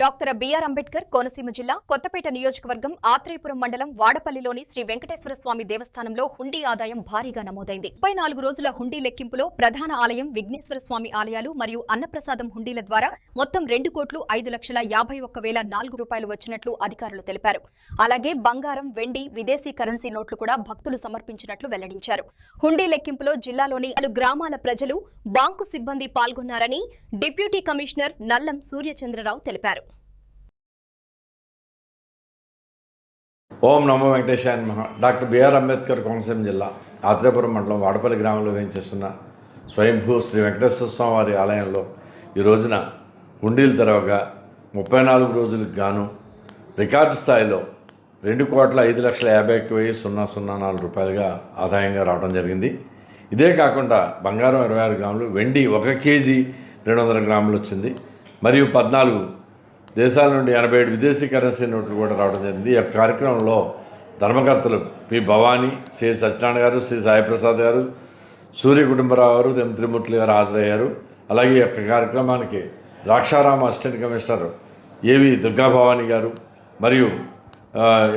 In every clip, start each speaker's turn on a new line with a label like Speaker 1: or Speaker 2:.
Speaker 1: Doctor BR Ambedkar Konaseema జిల్లా కొత్తపేట నియోజకవర్గం ఆత్రేయపురం మండలం వాడపల్లిలోని శ్రీ వెంకటేశ్వర స్వామి దేవస్థానంలో హుండీ ఆదాయం భారీగా నమోదైంది. 34 రోజుల హుండీ లెక్కింపులో ప్రధాన ఆలయం విఘ్నేశ్వర స్వామి ఆలయాలు మరియు అన్నప్రసాదం హుండీల ద్వారా మొత్తం 2,05,51,004 రూపాయలు వచ్చినట్లు అధికారులు తెలిపారు. అలాగే బంగారం, వెండి, విదేశీ కరెన్సీ నోట్లు కూడా భక్తులు సమర్పించినట్లు వెల్లడించారు. హుండీ లెక్కింపులో జిల్లాలోని 4 గ్రామాల ప్రజలు, బాంకు సిబ్బంది పాల్గొన్నారని డిప్యూటీ కమిషనర్ నల్లం సూర్యచంద్రరావు తెలిపారు.
Speaker 2: ఓం నమో వెంకటేశాయ నమః. డాక్టర్ బిఆర్ అంబేద్కర్ కోనసీమ జిల్లా ఆత్రేయపురం మండలం వాడపల్లి గ్రామంలో వేయించేస్తున్న స్వయంభూ శ్రీ వెంకటేశ్వర స్వామి వారి ఆలయంలో ఈ రోజున హుండీలు తెరవగా 34 రోజులకు గాను రికార్డు స్థాయిలో 2,05,51,004 రూపాయలుగా ఆదాయంగా రావడం జరిగింది. ఇదే కాకుండా బంగారం 26 గ్రాములు, వెండి 1 కేజీ 200 గ్రాములు వచ్చింది. మరియు 14 దేశాల నుండి 87 విదేశీ కరెన్సీ నోట్లు కూడా రావడం జరిగింది. ఈ కార్యక్రమంలో ధర్మకర్తలు పి భవానీ, శ్రీ సత్యనారాయణ గారు, శ్రీ సాయిప్రసాద్ గారు, సూర్య కుటుంబరావు గారు, త్రిమూర్తులు గారు హాజరయ్యారు. అలాగే ఈ యొక్క కార్యక్రమానికి ద్రాక్షారామ అసిస్టెంట్ కమిషనర్ ఏవి దుర్గాభవానీ గారు మరియు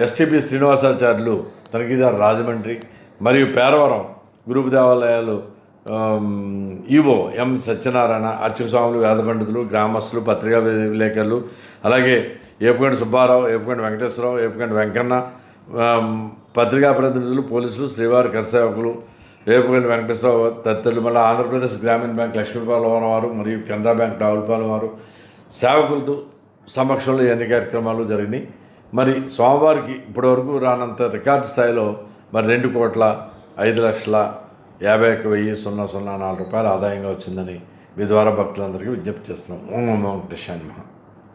Speaker 2: ఎస్టీపీ శ్రీనివాసాచార్యులు, తనిఖీదారు రాజమండ్రి మరియు పేరవరం గ్రూప్ దేవాలయాలు ఈవో ఎం సత్యనారాయణ, అర్చక స్వాములు, వేద పండితులు, గ్రామస్తులు, పత్రికా విలేకరులు, అలాగే ఏపుగంటి సుబ్బారావు, ఏపుగంటి వెంకటేశ్వరరావు, ఏపుగంటి వెంకన్న, పత్రికా ప్రతినిధులు, పోలీసులు, శ్రీవారి కరసేవకులు, ఏపుగంటి వెంకటేశ్వరరావు తదితరులు, మళ్ళీ ఆంధ్రప్రదేశ్ గ్రామీణ బ్యాంక్ లక్ష్మీపాలెం వారు మరియు కెనరా బ్యాంక్ రావులపాలెం వారు సేవకులతో సమక్షంలో ఎన్ని కార్యక్రమాలు జరిగినాయి. మరి స్వామివారికి ఇప్పటివరకు రానంత రికార్డు స్థాయిలో మరి 2,05,51,004 రూపాయలు ఆదాయంగా వచ్చిందని మీ ద్వారా భక్తులందరికీ విజ్ఞప్తి చేస్తున్నాం. ఓం నమో వెంకటేశాయ నమః.